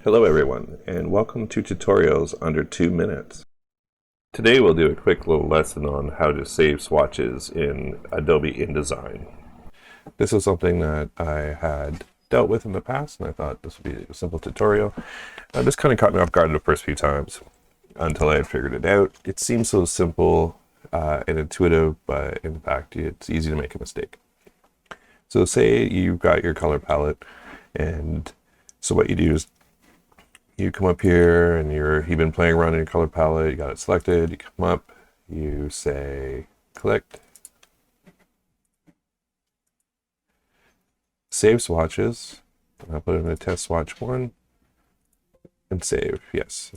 Hello everyone, and welcome to Tutorials Under 2 Minutes. Today we'll do a quick little lesson on how to save swatches in Adobe InDesign. This is something that I had dealt with in the past, and I thought this would be a simple tutorial. This kind of caught me off guard the first few times until I had figured it out. It seems so simple and intuitive, but in fact it's easy to make a mistake. So say you've got your color palette, and so what you do is you come up here and you've been playing around in your color palette, you got it selected, you come up, you say collect, save swatches, and I'll put it in a test swatch 1, and save, yes.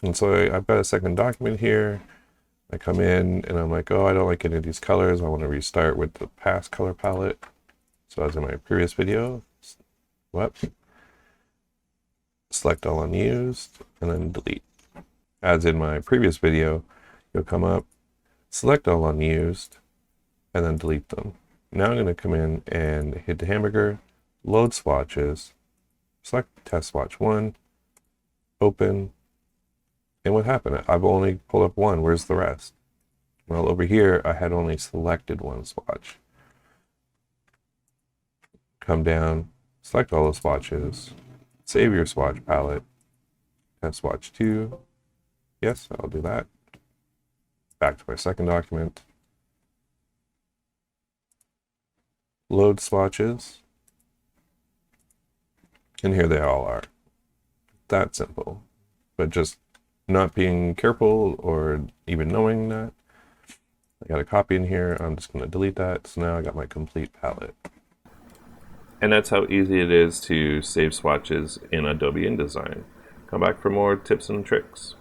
And so I've got a second document here. I come in and I'm like, oh, I don't like any of these colors, I want to restart with the past color palette. So as in my previous video, select all unused, and then delete. As in my previous video, you'll come up, select all unused, and then delete them. Now I'm going to come in and hit the hamburger, load swatches, select test swatch 1, open, and what happened? I've only pulled up one. Where's the rest? Well, over here, I had only selected one swatch. Come down, select all the swatches, save your swatch palette, test swatch 2, yes, I'll do that. Back to my second document, load swatches, and here they all are. That simple, but just not being careful or even knowing that. I got a copy in here, I'm just going to delete that, so now I got my complete palette. And that's how easy it is to save swatches in Adobe InDesign. Come back for more tips and tricks.